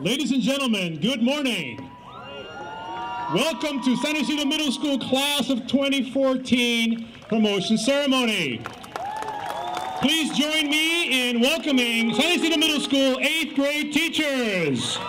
Ladies and gentlemen, good morning. Welcome to San Ysidro Middle School Class of 2014 promotion ceremony. Please join me in welcoming San Ysidro Middle School 8th grade teachers.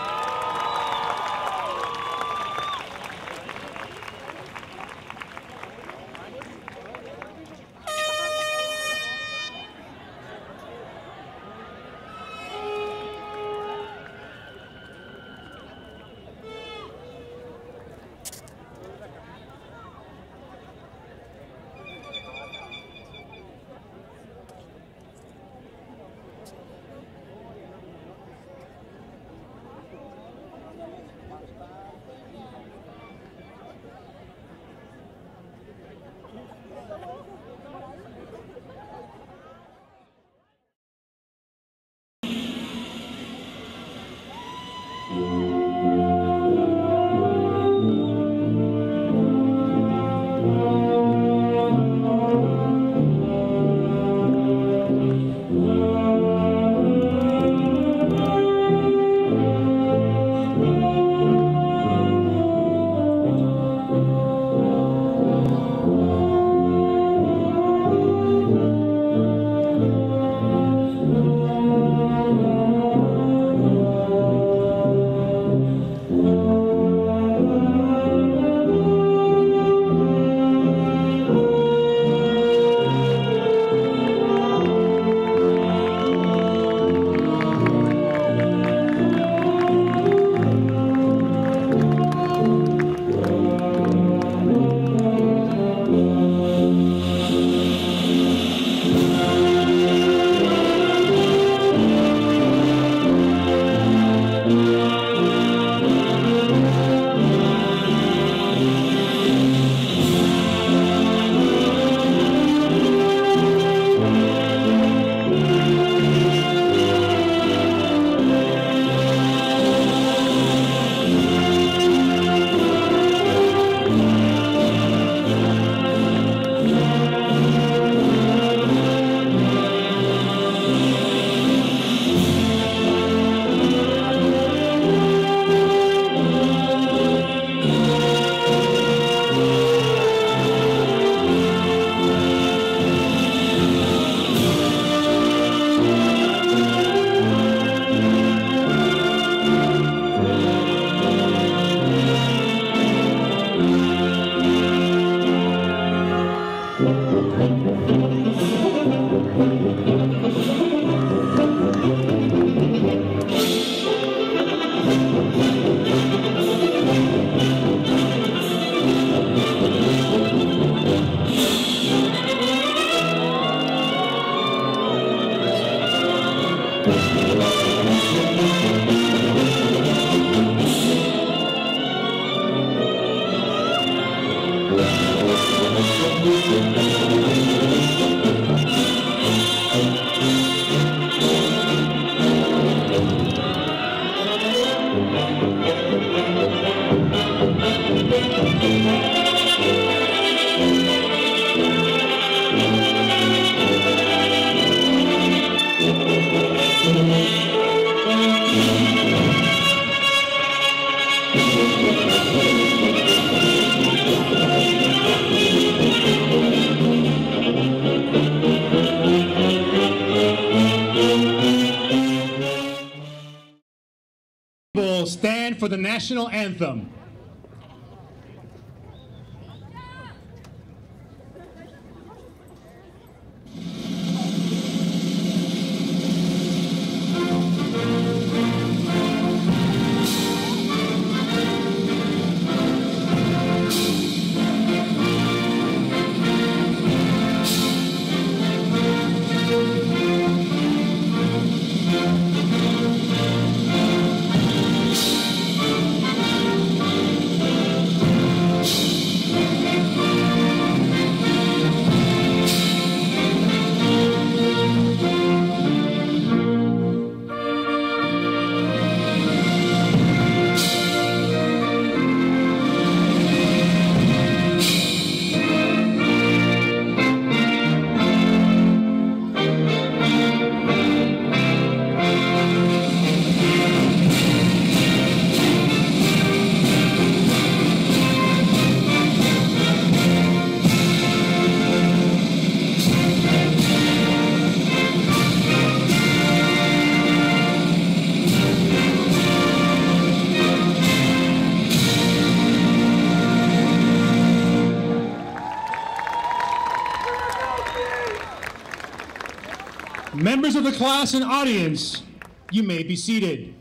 Will stand for the national anthem. Members of the class and audience, you may be seated.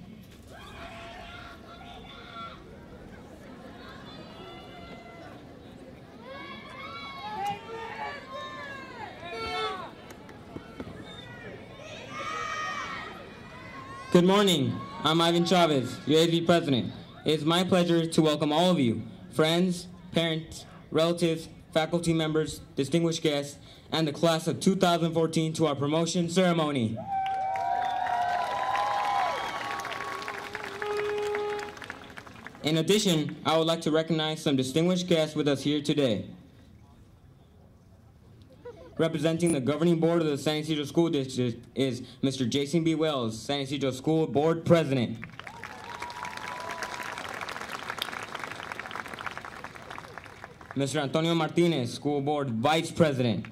Good morning. I'm Ivan Chavez, your AV president. It is my pleasure to welcome all of you, friends, parents, relatives, faculty members, distinguished guests, and the class of 2014 to our promotion ceremony. In addition, I would like to recognize some distinguished guests with us here today. Representing the governing board of the San Ysidro School District is Mr. Jason B. Wells, San Ysidro School Board President. Mr. Antonio Martinez, School Board Vice President.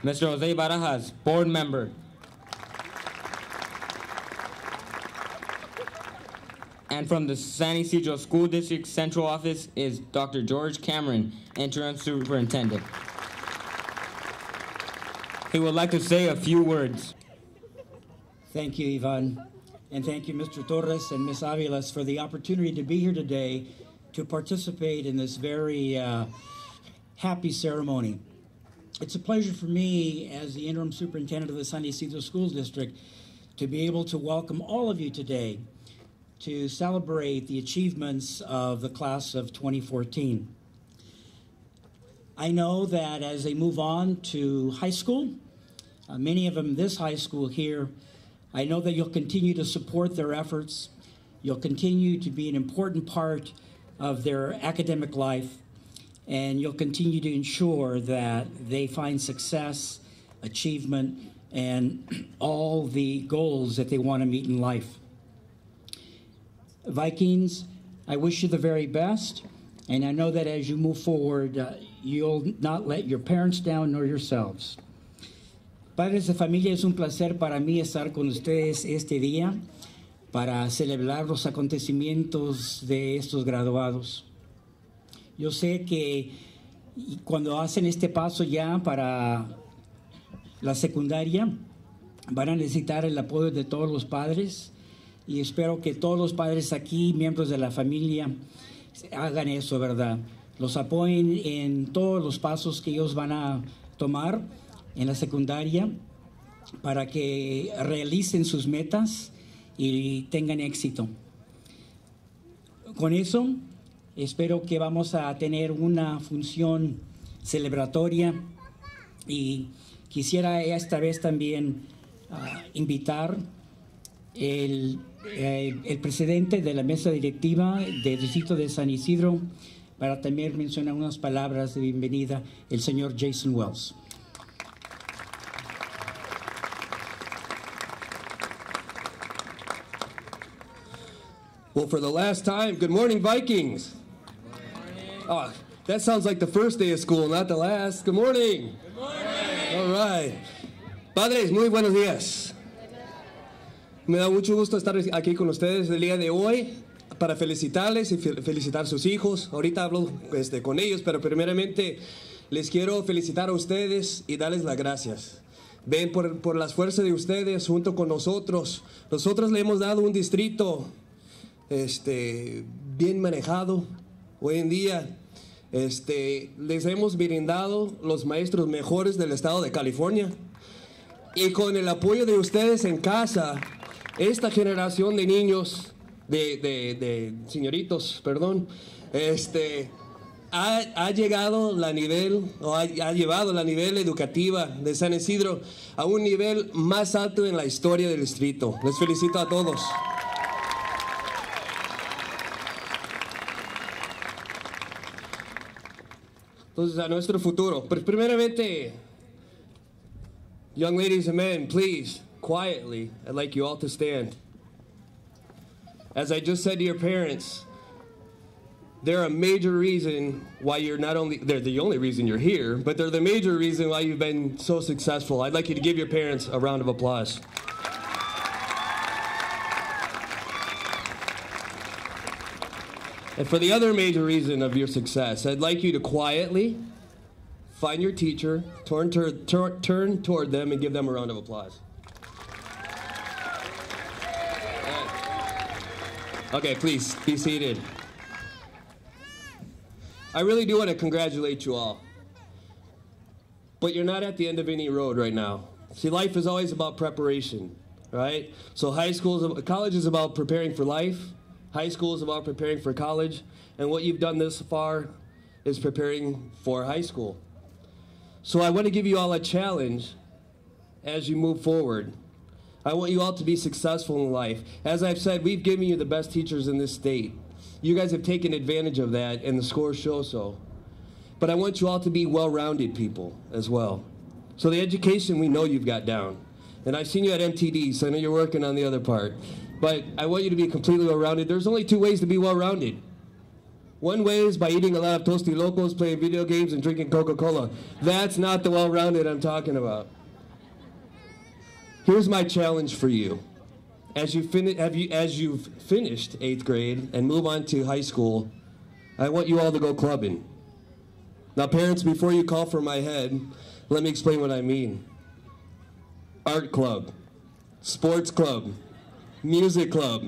Mr. Jose Barajas, Board Member. And from the San Ysidro School District Central Office is Dr. George Cameron, Interim Superintendent. He would like to say a few words. Thank you, Ivan. And thank you, Mr. Torres and Ms. Aviles, for the opportunity to be here today to participate in this very happy ceremony. It's a pleasure for me, as the interim superintendent of the San Ysidro School District, to be able to welcome all of you today to celebrate the achievements of the class of 2014. I know that as they move on to high school, many of them this high school here, I know that you'll continue to support their efforts. You'll continue to be an important part of their academic life, and you'll continue to ensure that they find success, achievement, and all the goals that they want to meet in life. Vikings, I wish you the very best, and I know that as you move forward, you'll not let your parents down nor yourselves. Padres de familia, es un placer para mí estar con ustedes este día para celebrar los acontecimientos de estos graduados. Yo sé que cuando hacen este paso ya para la secundaria, van a necesitar el apoyo de todos los padres, y espero que todos los padres aquí, miembros de la familia, hagan eso, ¿verdad? Los apoyen en todos los pasos que ellos van a tomar en la secundaria para que realicen sus metas y tengan éxito. Con eso, espero que vamos a tener una función celebratoria, y quisiera esta vez también invitar el presidente de la mesa directiva del distrito de San Ysidro para también mencionar unas palabras de bienvenida, el señor Jason Wells. Well, for the last time, good morning, Vikings. Good morning. Oh, that sounds like the first day of school, not the last. Good morning. Good morning. All right. Padres, muy buenos días. Me da mucho gusto estar aquí con ustedes el día de hoy para felicitarles y felicitar a sus hijos. Ahorita hablo con ellos, pero primeramente les quiero felicitar a ustedes y darles las gracias. Ven, por las fuerzas de ustedes junto con nosotros. Nosotros le hemos dado un distrito bien manejado. Hoy en día les hemos brindado los maestros mejores del estado de California. Y con el apoyo de ustedes en casa, esta generación de niños, de señoritos, perdón, ha llegado la nivel, o ha llevado la nivel educativa de San Ysidro a un nivel más alto en la historia del distrito. Les felicito a todos. Entonces, a nuestro futuro. Pero primeramente, young ladies and men, please, quietly, I'd like you all to stand. As I just said to your parents, they're a major reason why you're not only, they're the only reason you're here, but they're the major reason why you've been so successful. I'd like you to give your parents a round of applause. And for the other major reason of your success, I'd like you to quietly, find your teacher, turn toward them, and give them a round of applause. Okay, please be seated. I really do want to congratulate you all. But you're not at the end of any road right now. See, life is always about preparation, right? So college is about preparing for life. High school is about preparing for college. And what you've done this far is preparing for high school. So I want to give you all a challenge as you move forward. I want you all to be successful in life. As I've said, we've given you the best teachers in this state. You guys have taken advantage of that, and the scores show so. But I want you all to be well-rounded people as well. So the education we know you've got down. And I've seen you at MTD, so I know you're working on the other part. But I want you to be completely well-rounded. There's only 2 ways to be well-rounded. One way is by eating a lot of Toasty Locos, playing video games, and drinking Coca-Cola. That's not the well-rounded I'm talking about. Here's my challenge for you. As you've finished 8th grade and move on to high school, I want you all to go clubbing. Now, parents, before you call for my head, let me explain what I mean. Art club, sports club, music club.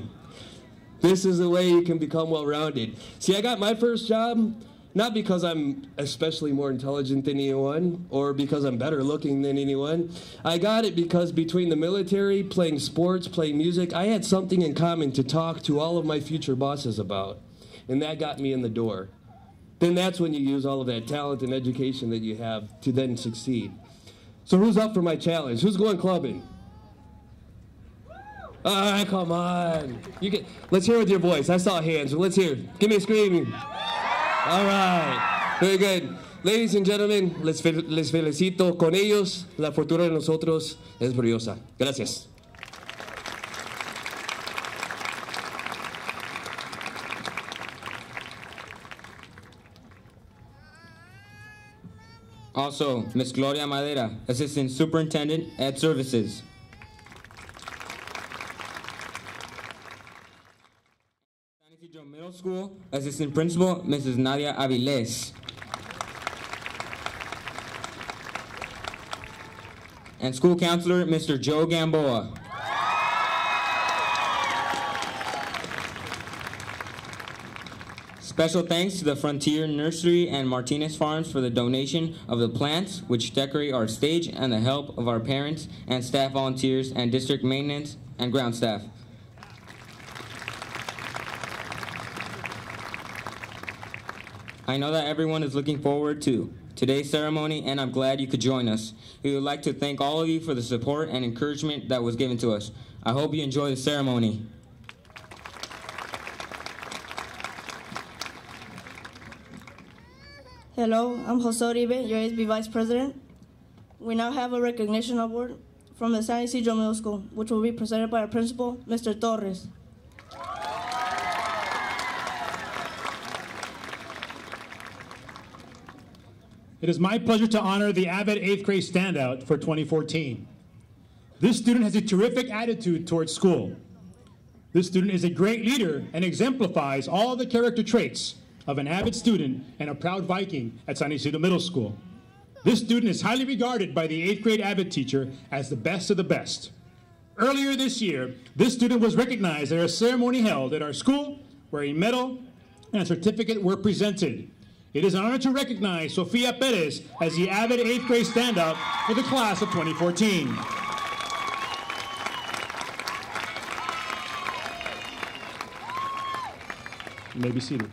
This is the way you can become well-rounded. See, I got my first job not because I'm especially more intelligent than anyone or because I'm better looking than anyone. I got it because between the military, playing sports, playing music, I had something in common to talk to all of my future bosses about. And that got me in the door. Then that's when you use all of that talent and education that you have to then succeed. So who's up for my challenge? Who's going clubbing? All right, come on. Let's hear it with your voice. I saw hands. Let's hear it. Give me a scream. All right. Very good. Ladies and gentlemen, les felicito con ellos. La fortuna de nosotros es brillosa. Gracias. Also, Ms. Gloria Madera, Assistant Superintendent, Ed Services. San Isidro Middle School, Assistant Principal, Mrs. Nadia Aviles. And School Counselor, Mr. Joe Gamboa. Special thanks to the Frontier Nursery and Martinez Farms for the donation of the plants which decorate our stage and the help of our parents and staff volunteers and district maintenance and ground staff. I know that everyone is looking forward to today's ceremony, and I'm glad you could join us. We would like to thank all of you for the support and encouragement that was given to us. I hope you enjoy the ceremony. Hello, I'm Jose Uribe, your ASB Vice President. We now have a recognition award from the San Isidro Middle School, which will be presented by our principal, Mr. Torres. It is my pleasure to honor the avid 8th grade standout for 2014. This student has a terrific attitude towards school. This student is a great leader and exemplifies all the character traits of an avid student and a proud Viking at San Isidro Middle School. This student is highly regarded by the 8th grade avid teacher as the best of the best. Earlier this year, this student was recognized at a ceremony held at our school where a medal and a certificate were presented. It is an honor to recognize Sofia Perez as the avid 8th grade standout for the class of 2014. You may be seated.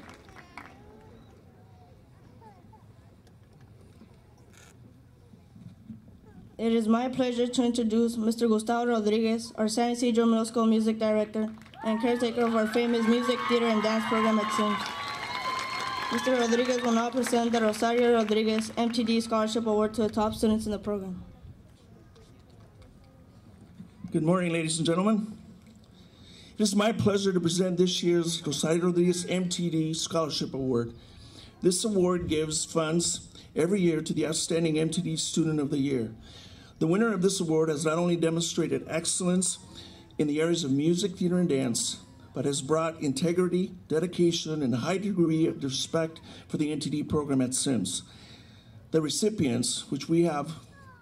It is my pleasure to introduce Mr. Gustavo Rodriguez, our San Isidro Middle School Music Director and caretaker of our famous music, theater, and dance program at SYMS. Mr. Rodriguez will now present the Rosario Rodriguez MTD Scholarship Award to the top students in the program. Good morning, ladies and gentlemen. It is my pleasure to present this year's Rosario Rodriguez MTD Scholarship Award. This award gives funds every year to the outstanding MTD Student of the Year. The winner of this award has not only demonstrated excellence in the areas of music, theater, and dance, but has brought integrity, dedication, and a high degree of respect for the MTD program at SYMS. the recipients, which we have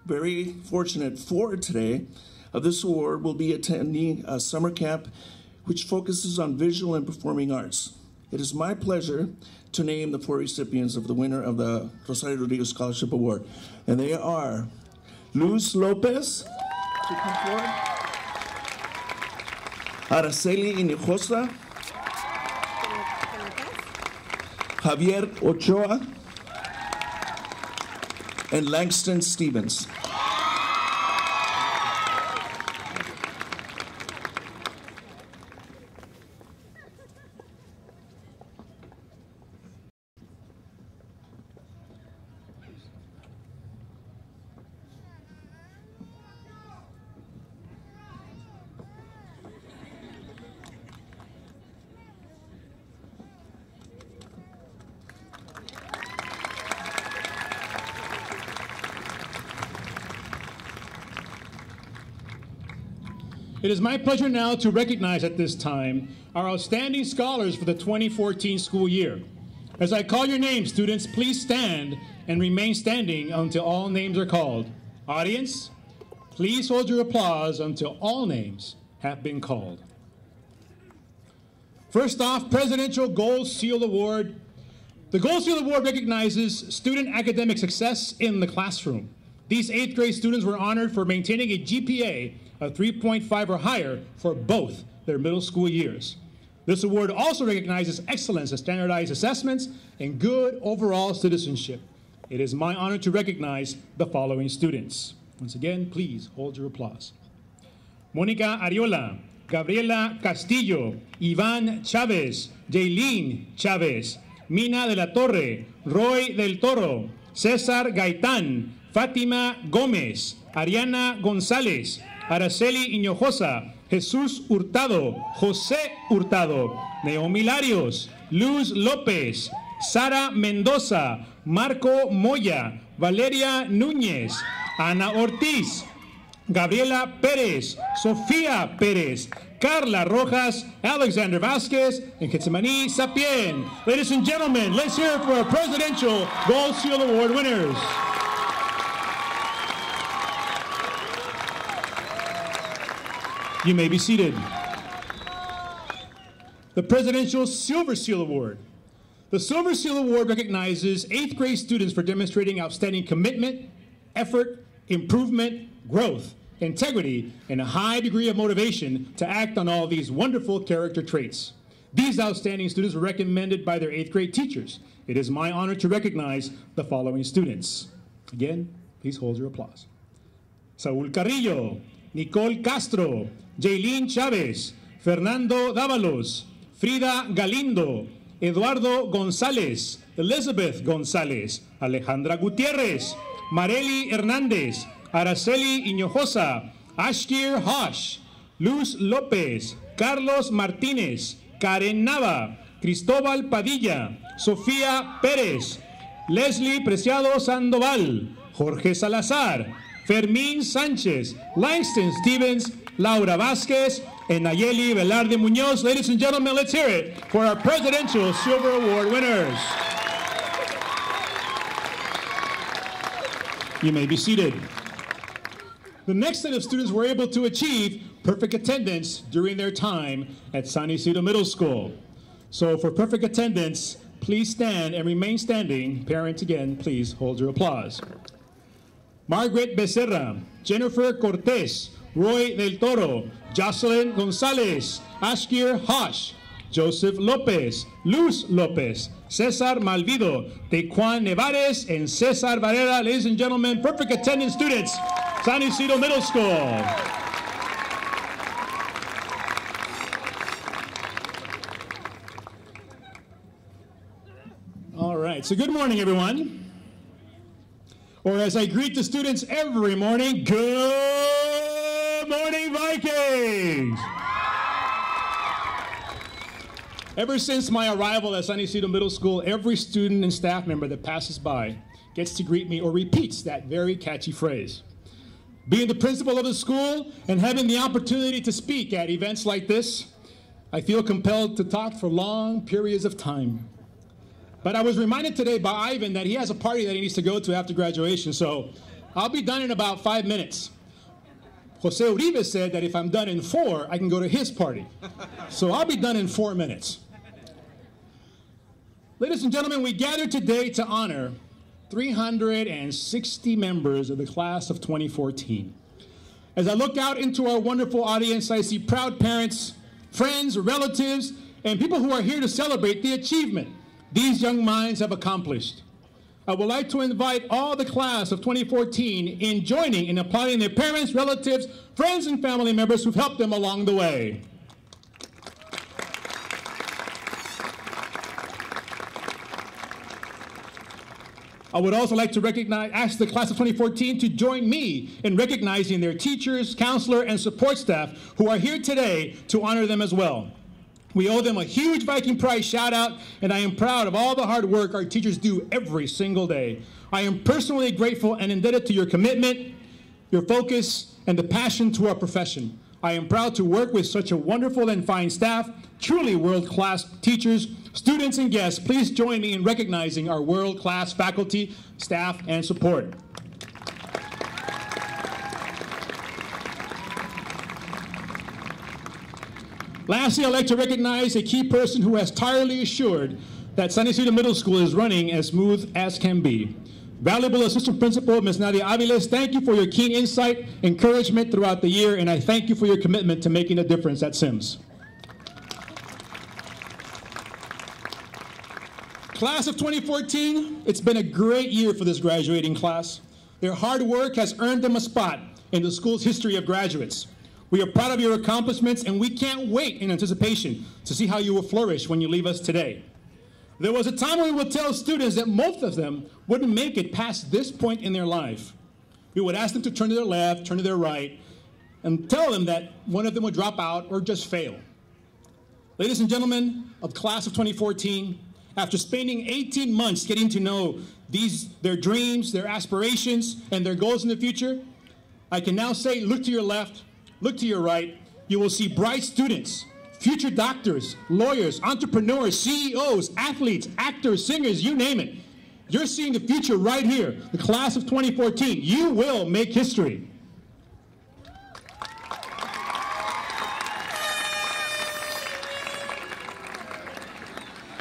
very fortunate for today, of this award will be attending a summer camp which focuses on visual and performing arts. It is my pleasure to name the 4 recipients of the winner of the Rosario Rodriguez Scholarship Award. And they are Luz Lopez, to come forward, Araceli Hinojosa, Javier Ochoa, and Langston Stevens. It is my pleasure now to recognize at this time our outstanding scholars for the 2014 school year. As I call your names, students, please stand and remain standing until all names are called. Audience, please hold your applause until all names have been called. First off, Presidential Gold Seal Award. The Gold Seal Award recognizes student academic success in the classroom. These 8th grade students were honored for maintaining a GPA of 3.5 or higher for both their middle school years. This award also recognizes excellence in standardized assessments and good overall citizenship. It is my honor to recognize the following students. Once again, please hold your applause. Mónica Ariola, Gabriela Castillo, Iván Chávez, Jaylene Chávez, Mina de la Torre, Roy del Toro, César Gaitán, Fátima Gómez, Ariana González, Araceli Hinojosa, Jesús Hurtado, José Hurtado, Naomi Larios, Luz López, Sara Mendoza, Marco Moya, Valeria Núñez, Ana Ortiz, Gabriela Pérez, Sofía Pérez, Carla Rojas, Alexander Vasquez, and Getsemani Sapien. Ladies and gentlemen, let's hear it for our Presidential Gold Seal Award winners. You may be seated. The Presidential Silver Seal Award. The Silver Seal Award recognizes 8th grade students for demonstrating outstanding commitment, effort, improvement, growth, integrity, and a high degree of motivation to act on all these wonderful character traits. These outstanding students were recommended by their 8th grade teachers. It is my honor to recognize the following students. Again, please hold your applause. Saúl Carrillo, Nicole Castro, Jaylene Chávez, Fernando Dávalos, Frida Galindo, Eduardo González, Elizabeth González, Alejandra Gutiérrez, Marely Hernández, Araceli Hinojosa, Ashkir Hosh, Luz López, Carlos Martínez, Karen Nava, Cristóbal Padilla, Sofía Pérez, Leslie Preciado Sandoval, Jorge Salazar, Fermín Sánchez, Langston Stevens, Laura Vasquez, and Nayeli Velarde Muñoz. Ladies and gentlemen, let's hear it for our Presidential Silver Award winners. You may be seated. The next set of students were able to achieve perfect attendance during their time at San Isidro Middle School. So for perfect attendance, please stand and remain standing. Parents, again, please hold your applause. Margaret Becerra, Jennifer Cortez, Roy del Toro, Jocelyn González, Ashkir Hosh, Joseph López, Luz López, César Malvido, Tequan Nevares, and César Varela. Ladies and gentlemen, perfect attendance students, San Isidro Middle School. All right, so good morning, everyone. Or as I greet the students every morning, good morning, Vikings! Ever since my arrival at San Isidro Middle School, every student and staff member that passes by gets to greet me or repeats that very catchy phrase. Being the principal of the school and having the opportunity to speak at events like this, I feel compelled to talk for long periods of time. But I was reminded today by Ivan that he has a party that he needs to go to after graduation, so I'll be done in about 5 minutes. Jose Uribe said that if I'm done in 4, I can go to his party. So I'll be done in 4 minutes. Ladies and gentlemen, we gathered today to honor 360 members of the class of 2014. As I look out into our wonderful audience, I see proud parents, friends, relatives, and people who are here to celebrate the achievement these young minds have accomplished. I would like to invite all the class of 2014 in joining in applauding their parents, relatives, friends, and family members who've helped them along the way. I would also like to ask the class of 2014 to join me in recognizing their teachers, counselor, and support staff who are here today to honor them as well. We owe them a huge Viking Pride shout out, and I am proud of all the hard work our teachers do every single day. I am personally grateful and indebted to your commitment, your focus, and the passion to our profession. I am proud to work with such a wonderful and fine staff, truly world-class teachers, students, and guests. Please join me in recognizing our world-class faculty, staff, and support. Lastly, I'd like to recognize a key person who has tirelessly assured that San Isidro Middle School is running as smooth as can be. Valuable Assistant Principal, Ms. Nadia Aviles, thank you for your keen insight, encouragement throughout the year, and I thank you for your commitment to making a difference at SYMS. Class of 2014, it's been a great year for this graduating class. Their hard work has earned them a spot in the school's history of graduates. We are proud of your accomplishments, and we can't wait in anticipation to see how you will flourish when you leave us today. There was a time when we would tell students that most of them wouldn't make it past this point in their life. We would ask them to turn to their left, turn to their right, and tell them that one of them would drop out or just fail. Ladies and gentlemen of the class of 2014, after spending 18 months getting to know their dreams, their aspirations, and their goals in the future, I can now say, look to your left, look to your right. You will see bright students, future doctors, lawyers, entrepreneurs, CEOs, athletes, actors, singers, you name it. You're seeing the future right here, the class of 2014. You will make history.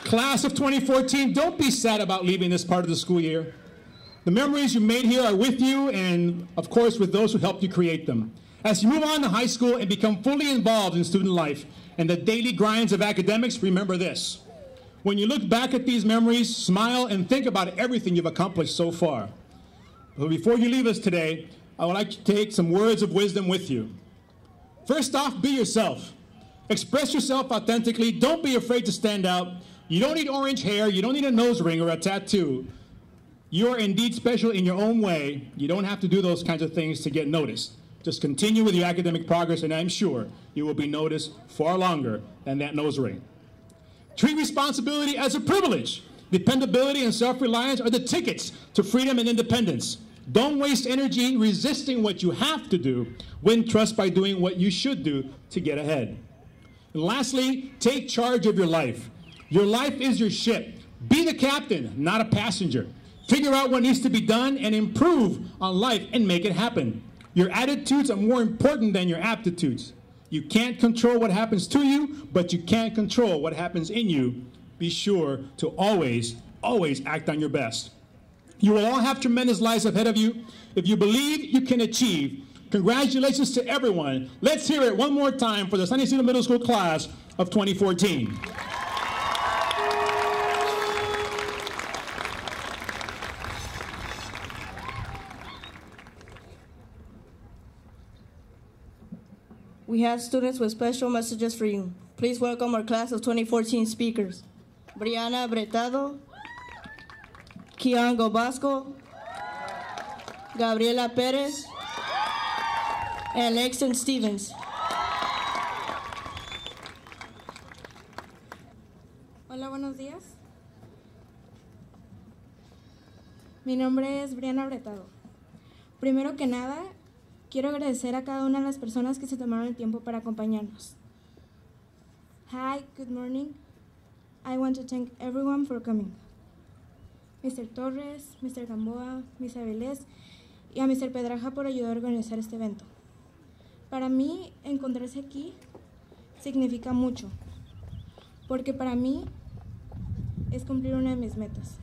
Class of 2014, don't be sad about leaving this part of the school year. The memories you made here are with you and, of course, with those who helped you create them. As you move on to high school and become fully involved in student life and the daily grinds of academics, remember this. When you look back at these memories, smile and think about everything you've accomplished so far. But before you leave us today, I would like to take some words of wisdom with you. First off, be yourself. Express yourself authentically. Don't be afraid to stand out. You don't need orange hair. You don't need a nose ring or a tattoo. You are indeed special in your own way. You don't have to do those kinds of things to get noticed. Just continue with your academic progress, and I'm sure you will be noticed far longer than that nose ring. Treat responsibility as a privilege. Dependability and self-reliance are the tickets to freedom and independence. Don't waste energy resisting what you have to do. Win trust by doing what you should do to get ahead. And lastly, take charge of your life. Your life is your ship. Be the captain, not a passenger. Figure out what needs to be done and improve on life and make it happen. Your attitudes are more important than your aptitudes. You can't control what happens to you, but you can control what happens in you. Be sure to always, always act on your best. You will all have tremendous lives ahead of you. If you believe, you can achieve. Congratulations to everyone. Let's hear it one more time for the San Isidro Middle School class of 2014. We have students with special messages for you. Please welcome our class of 2014 speakers. Brianna Bretado, Kiango Basco, Gabriela Perez, and Lexton Stevens. Hola, buenos días. Mi nombre es Brianna Bretado. Primero que nada, quiero agradecer a cada una de las personas que se tomaron el tiempo para acompañarnos. Hi, good morning. I want to thank everyone for coming. Mr. Torres, Mr. Gamboa, Miss Avilés y a Mr. Pedraja por ayudar a organizar este evento. Para mí, encontrarse aquí significa mucho, porque para mí es cumplir una de mis metas.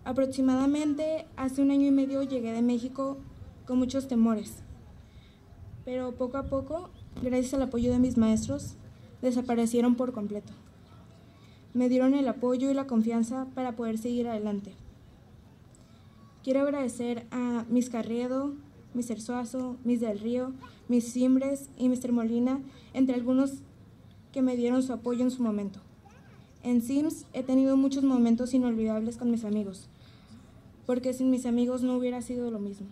Aproximadamente hace 1 año y medio llegué de México con muchos temores, pero poco a poco, gracias al apoyo de mis maestros, desaparecieron por completo. Me dieron el apoyo y la confianza para poder seguir adelante. Quiero agradecer a Miss Carriedo, Mr. Suazo, Miss Del Río, Miss Simbres y Mr. Molina, entre algunos que me dieron su apoyo en su momento. En SYMS he tenido muchos momentos inolvidables con mis amigos, porque sin mis amigos no hubiera sido lo mismo.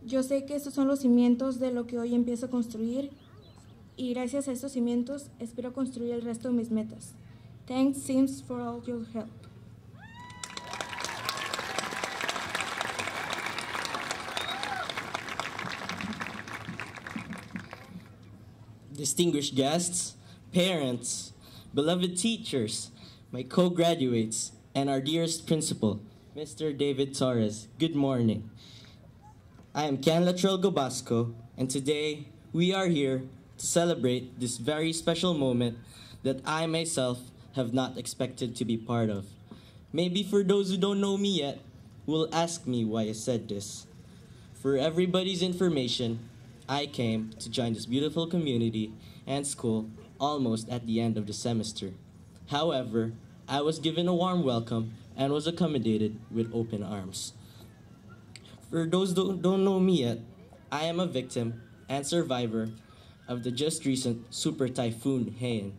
Yo sé que estos son los cimientos de lo que hoy empiezo a construir, y gracias a estos cimientos espero construir el resto de mis metas. Thanks, SYMS, for all your help. Distinguished guests, parents, beloved teachers, my co-graduates, and our dearest principal, Mr. David Torres, good morning. I am Ken Latrell Gobasco, and today we are here to celebrate this very special moment that I myself have not expected to be part of. Maybe for those who don't know me yet, will ask me why I said this. For everybody's information, I came to join this beautiful community and school almost at the end of the semester. However, I was given a warm welcome and was accommodated with open arms. For those who don't know me yet, I am a victim and survivor of the just recent Super Typhoon Haiyan.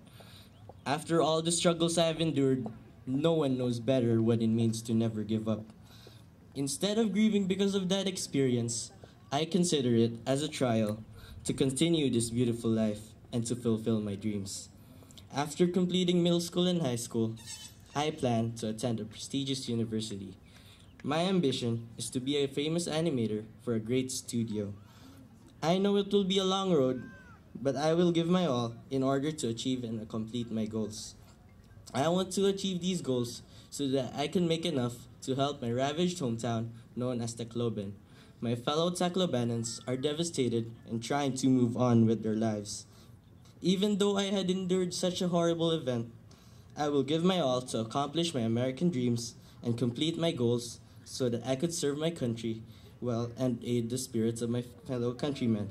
After all the struggles I have endured, no one knows better what it means to never give up. Instead of grieving because of that experience, I consider it as a trial to continue this beautiful life and to fulfill my dreams. After completing middle school and high school, I plan to attend a prestigious university. My ambition is to be a famous animator for a great studio. I know it will be a long road, but I will give my all in order to achieve and complete my goals. I want to achieve these goals so that I can make enough to help my ravaged hometown known as Tacloban. My fellow Taclobanans are devastated and trying to move on with their lives. Even though I had endured such a horrible event, I will give my all to accomplish my American dreams and complete my goals so that I could serve my country well and aid the spirits of my fellow countrymen.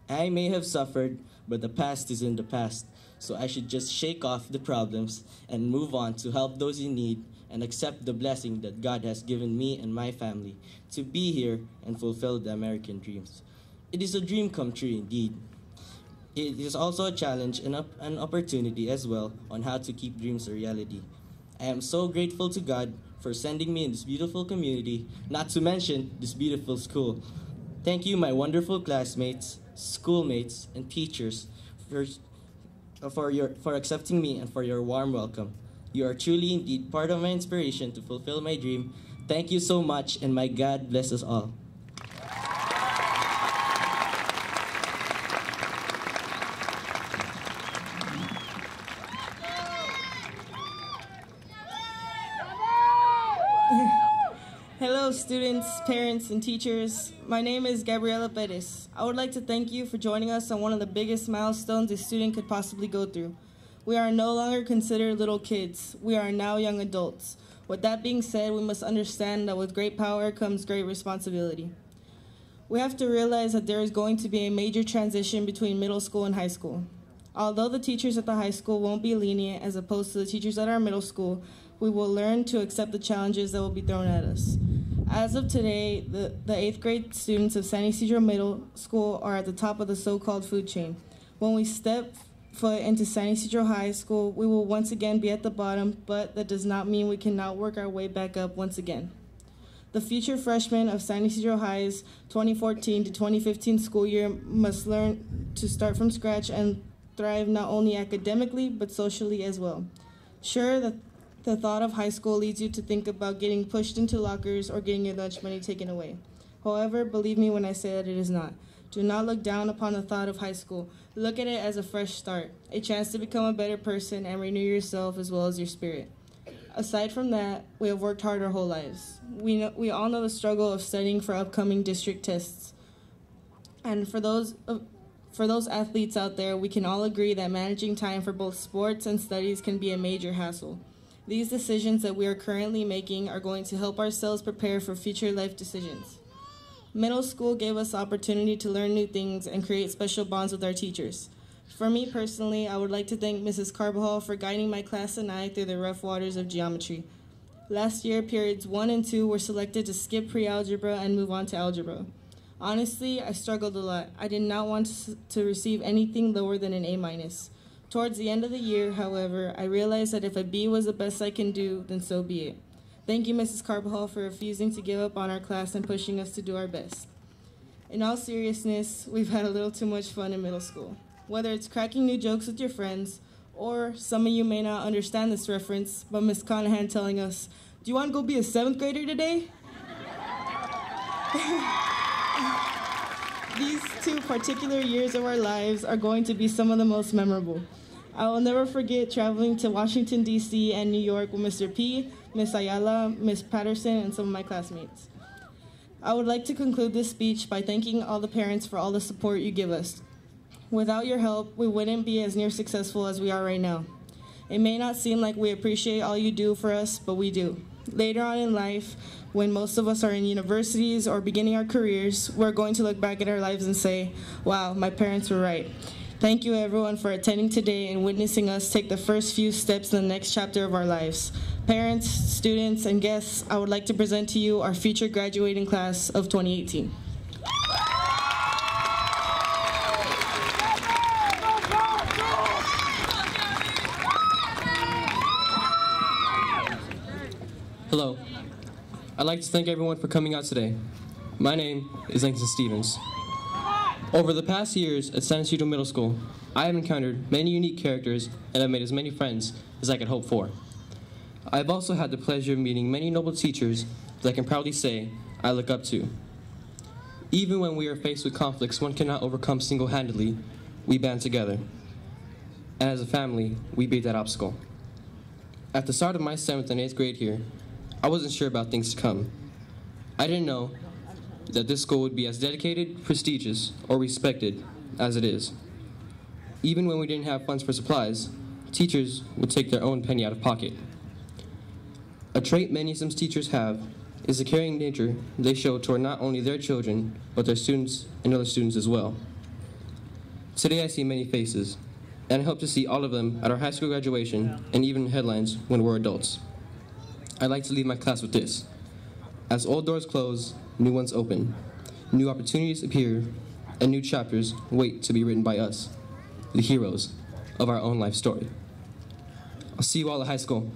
I may have suffered, but the past is in the past, so I should just shake off the problems and move on to help those in need and accept the blessing that God has given me and my family to be here and fulfill the American dreams. It is a dream come true indeed. It is also a challenge and an opportunity as well on how to keep dreams a reality. I am so grateful to God for sending me in this beautiful community, not to mention this beautiful school. Thank you, my wonderful classmates, schoolmates, and teachers for accepting me and for your warm welcome. You are truly indeed part of my inspiration to fulfill my dream. Thank you so much, and my God bless us all. Hello, students, parents, and teachers. My name is Gabriela Perez. I would like to thank you for joining us on one of the biggest milestones a student could possibly go through. We are no longer considered little kids. We are now young adults. With that being said, we must understand that with great power comes great responsibility. We have to realize that there is going to be a major transition between middle school and high school. Although the teachers at the high school won't be lenient as opposed to the teachers at our middle school, we will learn to accept the challenges that will be thrown at us. As of today, the 8th grade students of San Isidro Middle School are at the top of the so-called food chain. When we step foot into San Isidro High School, we will once again be at the bottom, but that does not mean we cannot work our way back up once again. The future freshmen of San Isidro High's 2014 to 2015 school year must learn to start from scratch and thrive not only academically, but socially as well. Sure, the thought of high school leads you to think about getting pushed into lockers or getting your lunch money taken away. However, believe me when I say that it is not. Do not look down upon the thought of high school. Look at it as a fresh start, a chance to become a better person and renew yourself as well as your spirit. Aside from that, we have worked hard our whole lives. We all know the struggle of studying for upcoming district tests. And for those athletes out there, we can all agree that managing time for both sports and studies can be a major hassle. These decisions that we are currently making are going to help ourselves prepare for future life decisions. Middle school gave us the opportunity to learn new things and create special bonds with our teachers. For me personally, I would like to thank Mrs. Carbajal for guiding my class and I through the rough waters of geometry. Last year, periods 1 and 2 were selected to skip pre-algebra and move on to algebra. Honestly, I struggled a lot. I did not want to receive anything lower than an A-. Towards the end of the year, however, I realized that if a B was the best I can do, then so be it. Thank you, Mrs. Carbajal, for refusing to give up on our class and pushing us to do our best. In all seriousness, we've had a little too much fun in middle school. Whether it's cracking new jokes with your friends, or some of you may not understand this reference, but Ms. Conahan telling us, "Do you want to go be a 7th grader today?" These 2 particular years of our lives are going to be some of the most memorable. I will never forget traveling to Washington, D.C. and New York with Mr. P, Ms. Ayala, Ms. Patterson, and some of my classmates. I would like to conclude this speech by thanking all the parents for all the support you give us. Without your help, we wouldn't be as near successful as we are right now. It may not seem like we appreciate all you do for us, but we do. Later on in life, when most of us are in universities or beginning our careers, we're going to look back at our lives and say, wow, my parents were right. Thank you everyone for attending today and witnessing us take the first few steps in the next chapter of our lives. Parents, students, and guests, I would like to present to you our future graduating class of 2018. Hello. I'd like to thank everyone for coming out today. My name is Langston Stevens. Over the past years at San Ysidro Middle School, I have encountered many unique characters and have made as many friends as I could hope for. I have also had the pleasure of meeting many noble teachers that I can proudly say I look up to. Even when we are faced with conflicts one cannot overcome single-handedly, we band together. And as a family, we beat that obstacle. At the start of my 7th and 8th grade here, I wasn't sure about things to come. I didn't know that this school would be as dedicated, prestigious, or respected as it is. Even when we didn't have funds for supplies, teachers would take their own penny out of pocket. A trait many SYMS teachers have is the caring nature they show toward not only their children, but their students and other students as well. Today I see many faces, and I hope to see all of them at our high school graduation and even headlines when we're adults. I'd like to leave my class with this. As old doors close, new ones open. New opportunities appear, and new chapters wait to be written by us, the heroes of our own life story. I'll see you all at high school.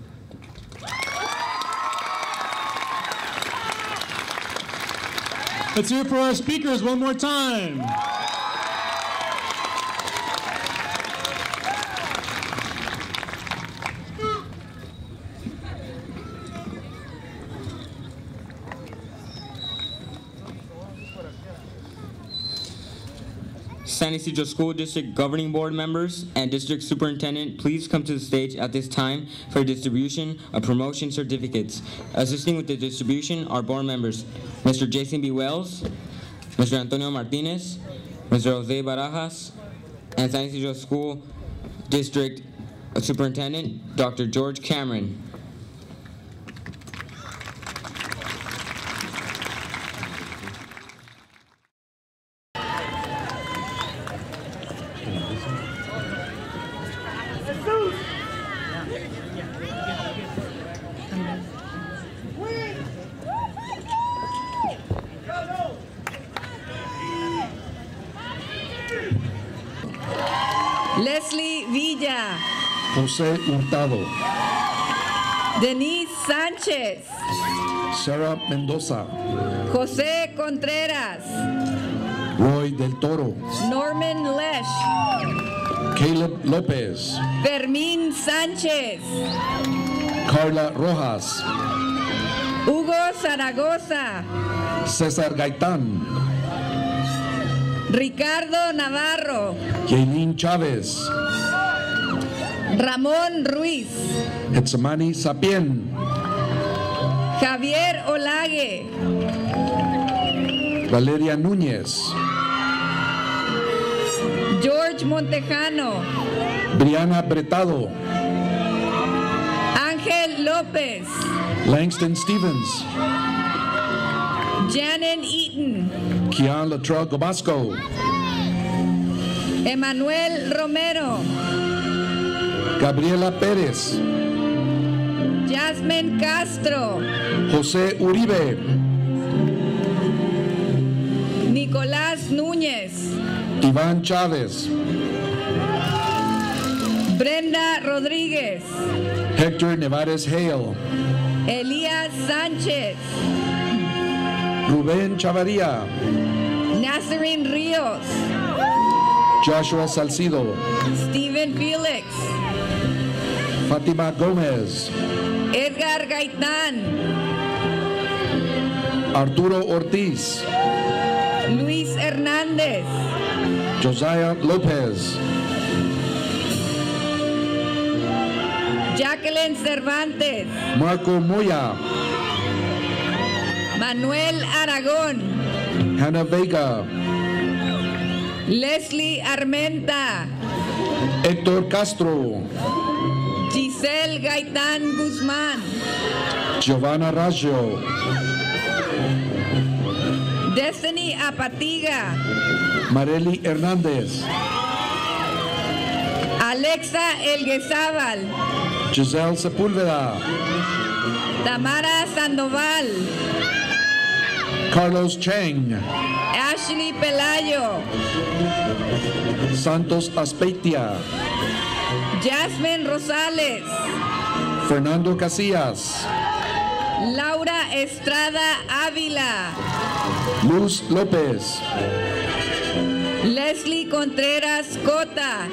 Let's hear it for our speakers one more time. San Ysidro School District Governing Board members and District Superintendent, please come to the stage at this time for distribution of promotion certificates. Assisting with the distribution are board members, Mr. Jason B. Wells, Mr. Antonio Martinez, Mr. Jose Barajas, and San Ysidro School District Superintendent, Dr. George Cameron. Leslie Villa, Jose Hurtado, Denise Sánchez, Sarah Mendoza, José Contreras, Roy del Toro, Norman Lesh, Caleb Lopez, Fermín Sánchez, Carla Rojas, Hugo Zaragoza, César Gaitán, Ricardo Navarro, Yailin Chavez, Ramón Ruiz, Getsemani Sapien, Javier Olague, Valeria Núñez, George Montejano, Brianna Bretado, Ángel López, Langston Stevens, Janet Eaton, Kian Latrell Gobasco, Emanuel Romero, Gabriela Pérez, Jasmine Castro, José Uribe, Nicolás Núñez, Iván Chávez, Brenda Rodríguez, Hector Nevares Hale, Elías Sánchez, Rubén Chavarría, Nazarene Ríos, Joshua Salcido, Stephen Felix, Fátima Gómez, Edgar Gaitán, Arturo Ortiz, Luis Hernández, Josiah López, Jacqueline Cervantes, Marco Moya, Manuel Aragón, Hannah Vega, Leslie Armenta, Héctor Castro, Giselle Gaitán Guzmán, Giovanna Raggio, Destiny Apatiga, Marely Hernández, Alexa Elguezábal, Giselle Sepúlveda, Tamara Sandoval, Carlos Chang, Ashley Pelayo, Santos Aspeitia, Jasmine Rosales, Fernando Casillas, Laura Estrada Ávila, Luz López, Leslie Contreras Cota,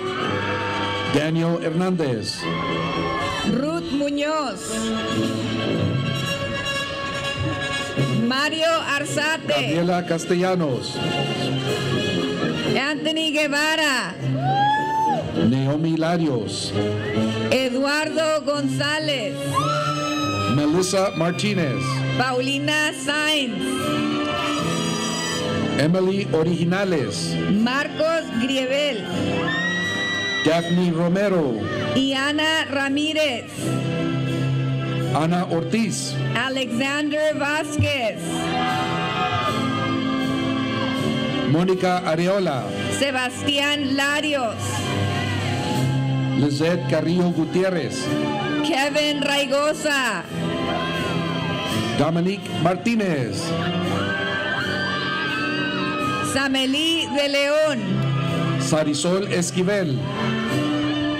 Daniel Hernández, Ruth Muñoz, Mario Arzate, Gabriela Castellanos, Anthony Guevara, Naomi Larios, Eduardo González, Melissa Martinez, Paulina Sainz, Emily Originales, Marcos Griebel Daphne Romero, y Ana Ramírez, Ana Ortiz, Alexander Vázquez, Mónica Areola, Sebastián Larios, Lizette Carrillo Gutiérrez, Kevin Raigosa, Dominique Martínez, Samelí de León, Sarisol Esquivel,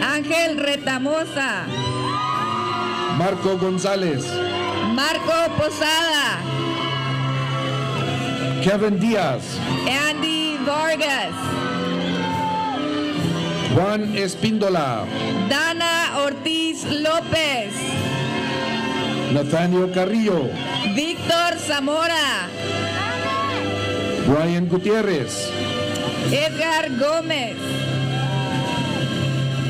Ángel Retamosa, Marco González, Marco Posada, Kevin Díaz, Andy Vargas, Juan Espíndola, Dana Ortiz López, Nathaniel Carrillo, Víctor Zamora, Brian Gutiérrez, Edgar Gómez,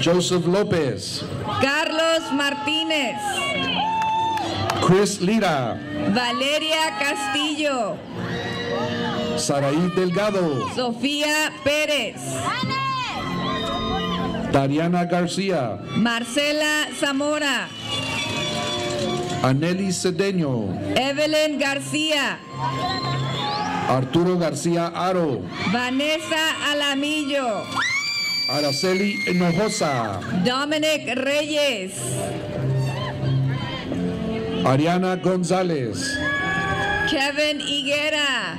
Joseph López, Carlos Martínez, Chris Lira, Valeria Castillo, Saraí Delgado, Sofía Pérez, Dariana García, Marcela Zamora, Aneli Cedeño, Evelyn García, Arturo García Aro, Vanessa Alamillo, Araceli Hinojosa, Dominic Reyes, Ariana González, Kevin Higuera,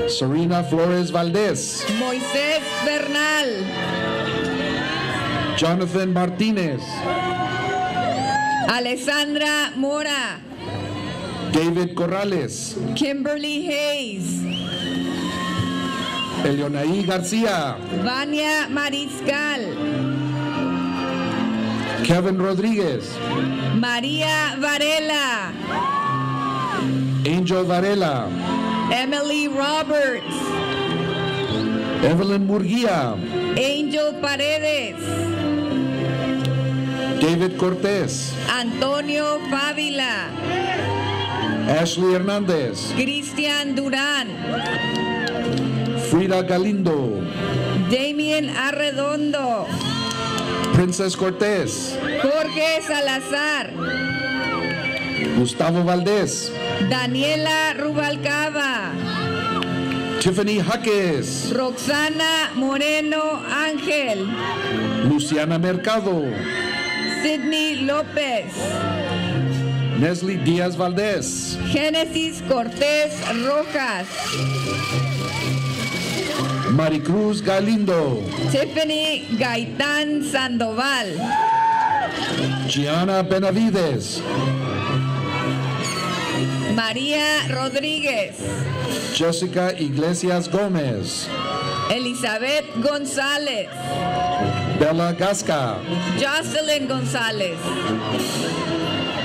Serena Flores Valdés, Moisés Bernal, Jonathan Martínez, Alessandra Mora, David Corrales, Kimberly Hayes, Elionaí García, Vania Mariscal, Kevin Rodríguez, María Varela, Angel Varela, Emily Roberts, Evelyn Murguía, Angel Paredes, David Cortés, Antonio Fávila, Ashley Hernández, Cristian Durán, Frida Galindo, Damien Arredondo, Princess Cortés, Jorge Salazar, Gustavo Valdés, Daniela Rubalcaba, Tiffany Jaques, Roxana Moreno Ángel, Luciana Mercado, Sidney López, Neslie Díaz Valdés, Génesis Cortés Rojas, Maricruz Galindo, Tiffany Gaitán Sandoval, Gianna Benavides, María Rodríguez, Jessica Iglesias Gómez, Elizabeth González, Bella Gasca, Jocelyn González,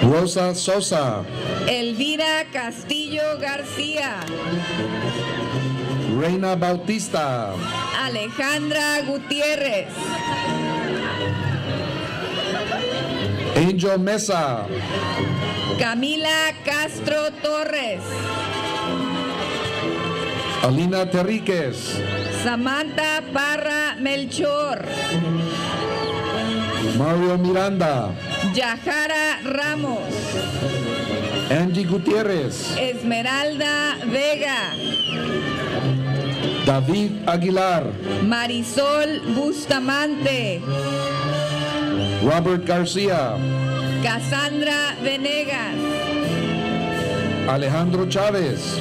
Rosa Sosa, Elvira Castillo García, Reina Bautista, Alejandra Gutiérrez, Angel Mesa, Camila Castro Torres, Alina Terríquez, Samantha Parra Melchor, Mario Miranda, Yajara Ramos, Angie Gutiérrez, Esmeralda Vega, David Aguilar, Marisol Bustamante, Robert García, Cassandra Venegas, Alejandro Chávez,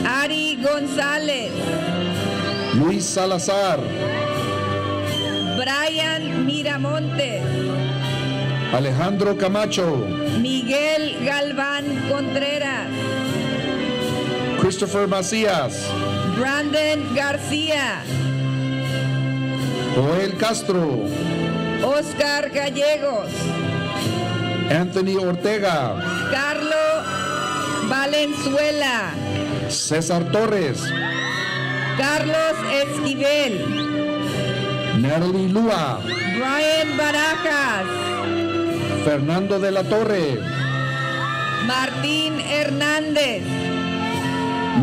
Ari González, Luis Salazar, Brian Miramontes, Alejandro Camacho, Miguel Galván Contreras, Christopher Macías, Brandon García, Joel Castro, Oscar Gallegos, Anthony Ortega, Carlo Valenzuela, César Torres, Carlos Esquivel, Natalie Lua, Brian Barajas, Fernando de la Torre, Martín Hernández,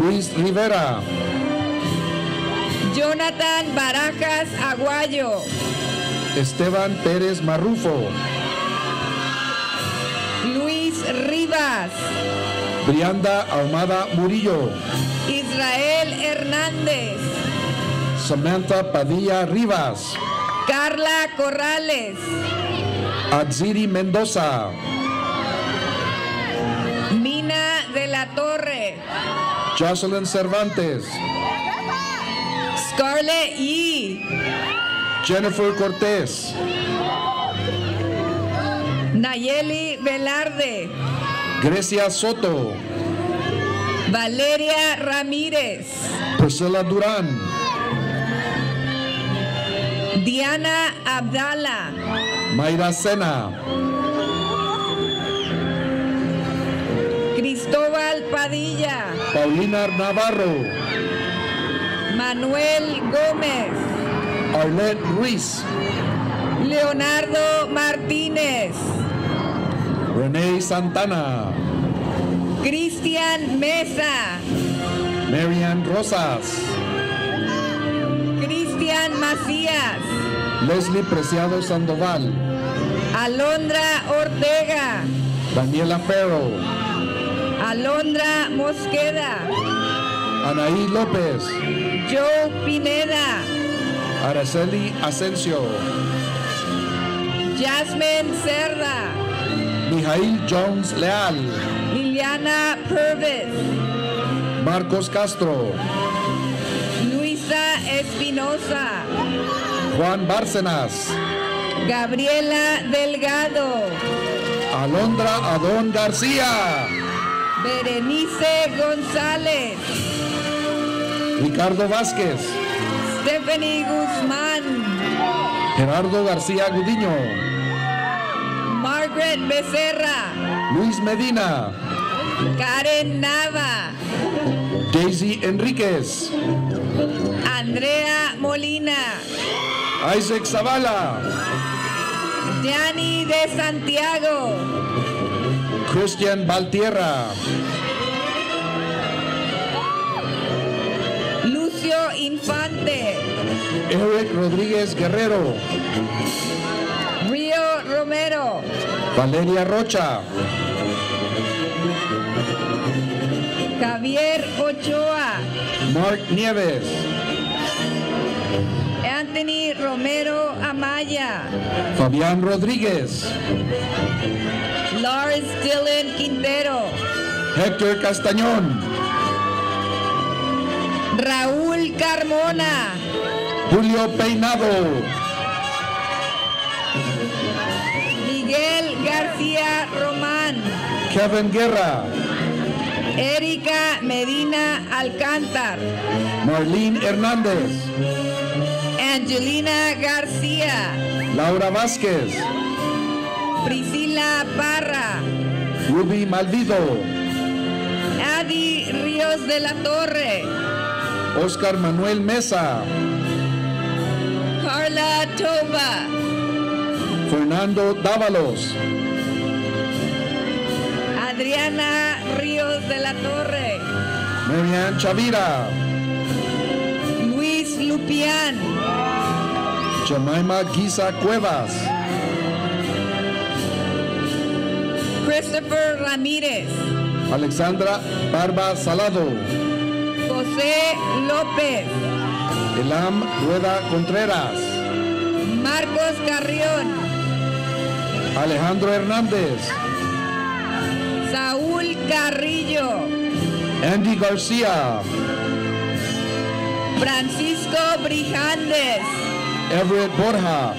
Luis Rivera, Jonathan Barajas Aguayo, Esteban Pérez Marrufo, Luis Rivas, Brianda Ahumada Murillo, Israel Hernández, Samantha Padilla Rivas, Carla Corrales, Atziri Mendoza, Mina de la Torre, Jocelyn Cervantes, Scarlett Yee, Jennifer Cortés, Nayeli Velarde, Grecia Soto, Valeria Ramírez, Priscilla Durán, Diana Abdala, Mayra Sena, Cristóbal Padilla, Paulina Navarro, Manuel Gómez, Arlette Ruiz, Leonardo Martínez, Renee Santana, Cristian Mesa, Marian Rosas, Cristian Macías, Leslie Preciado Sandoval, Alondra Ortega, Daniela Ferro, Alondra Mosqueda, Anaí López, Joe Pineda, Araceli Asensio, Jasmine Cerda, Mijail Jones Leal, Liliana Purvis, Marcos Castro, Luisa Espinosa, Juan Bárcenas, Gabriela Delgado, Alondra Adón García, Berenice González, Ricardo Vázquez, Stephanie Guzmán, Gerardo García Gudiño, Margaret Becerra, Luis Medina, Karen Nava, Daisy Enriquez, Andrea Molina, Isaac Zavala, Gianni de Santiago, Christian Valtierra, Lucio Infante, Eric Rodríguez Guerrero, Rio Romero, Valeria Rocha, Javier Ochoa, Mark Nieves, Anthony Romero Amaya, Fabián Rodríguez, Lars Dylan Quintero, Héctor Castañón, Raúl Carmona, Julio Peinado, Miguel García Román, Kevin Guerra, Erika Medina Alcántar, Marlene Hernández, Angelina García, Laura Vázquez, Priscila Parra, Ruby Malvido, Adi Ríos de la Torre, Oscar Manuel Mesa, Carla Toba, Fernando Dávalos, Adriana Ríos de la Torre, Marianne Chavira, Luis Lupián, Jemima Guisa Cuevas, Christopher Ramírez, Alexandra Barba Salado, José López, Elam Rueda Contreras, Marcos Carrión, Alejandro Hernández, Saúl Carrillo, Andy García, Francisco Brijandes, Everett Borja,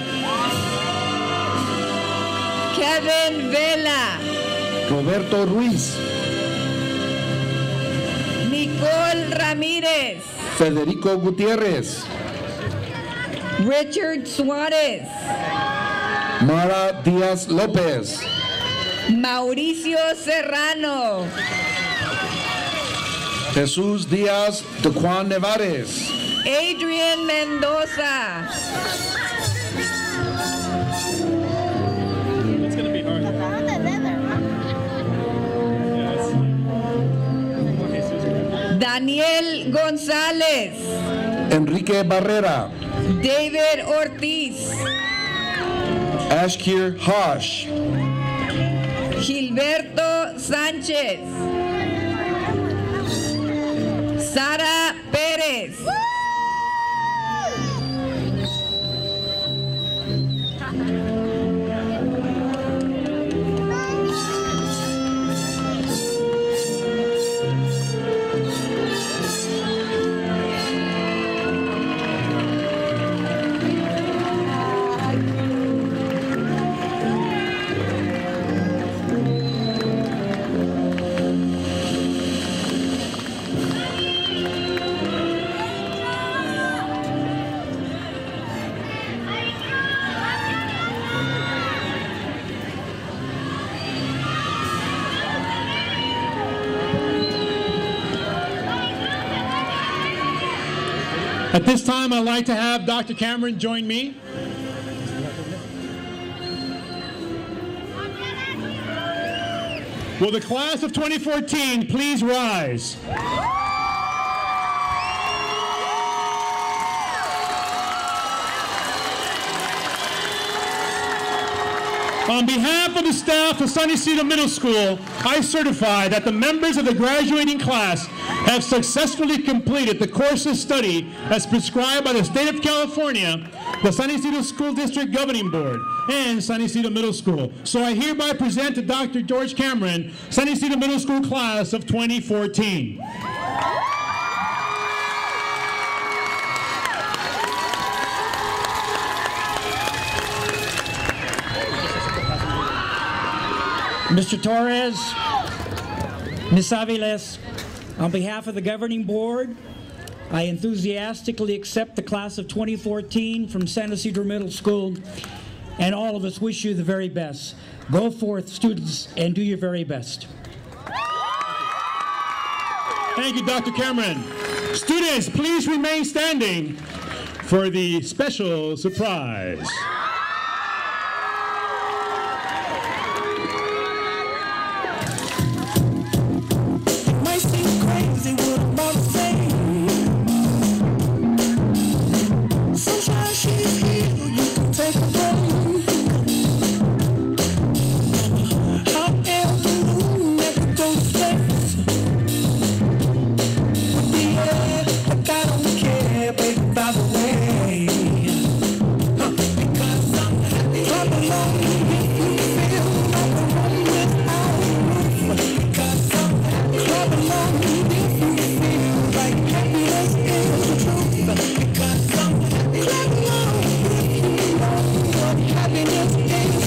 Kevin Vela, Roberto Ruiz, Nicole Ramírez, Federico Gutiérrez, Richard Suárez, Mara Díaz López, Mauricio Serrano, Jesús Díaz de Juan Nevares, Adrian Mendoza, Daniel González, Enrique Barrera, David Ortiz, Ashkir Hosh, Gilberto Sánchez, Sara Pérez, At this time, I'd like to have Dr. Cameron join me. Will the class of 2014 please rise? On behalf of the staff of San Isidro Middle School, I certify that the members of the graduating class have successfully completed the course of study as prescribed by the State of California, the San Isidro School District Governing Board, and San Isidro Middle School. So I hereby present to Dr. George Cameron, San Isidro Middle School class of 2014. Mr. Torres, Ms. Aviles, on behalf of the governing board, I enthusiastically accept the class of 2014 from San Isidro Middle School, and all of us wish you the very best. Go forth, students, and do your very best. Thank you, Dr. Cameron. Students, please remain standing for the special surprise. Might seem crazy what I'm about to say. Sunshine, she's here, you can take a break. Hot air balloon, never go to space. With the air, like I don't care, baby, by the way. Because I'm happy, clap along if you feel like a room without a roof. Because I'm happy, clap along if you feel like happiness is the truth. Because I'm happy, clap along if you know what happiness is.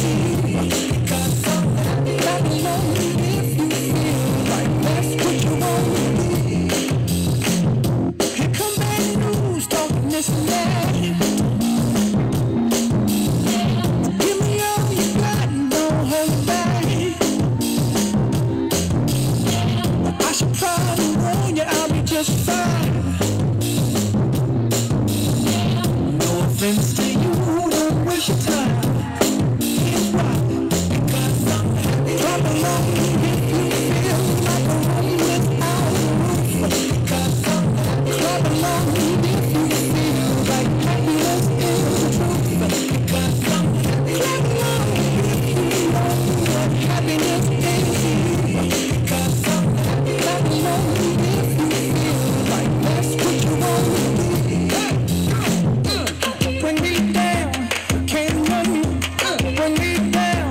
Because I'm happy, clap along if you feel like that's what you want to do. Here come bad news, talking this and that. Give me all you got and don't hold it back. I should probably warn you, I'll be just fine. No offense to you, don't waste your time. Here's why. Because I'm happy. Clap along if you feel like a room without a roof. Because I'm happy. Clap along if you feel like happiness is the truth. Because I'm happy. Clap along if you know what happiness is. Because I'm happy. Clap along if you feel like that's what you want to do. Bring me down, can't run. Bring me down,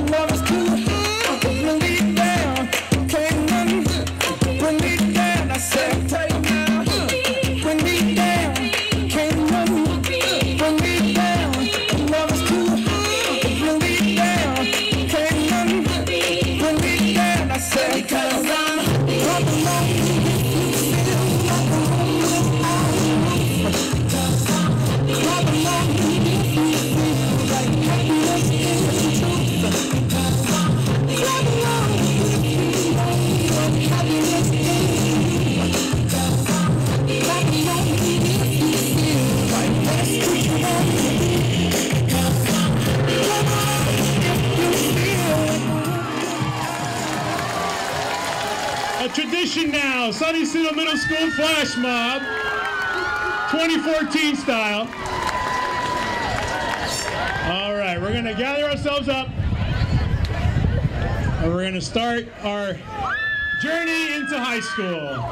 love is too high. Bring me down, can't run. Bring me down, I said take now. Bring me down, can't run. Bring me down, love is too high. Bring me down, can't run. Bring me down, I said because I'm up along if you feel like a room without a roof. Because I'm clap along if you feel like happiness is the truth. Because I'm clap along if you know what happiness is. Because I'm clap along if you feel like that's what you want to do. Because I'm clap along if you feel. A tradition now, San Isidro Middle School Flash Mob, 2014 style. All right, we're gonna gather ourselves up and we're gonna start our journey into high school.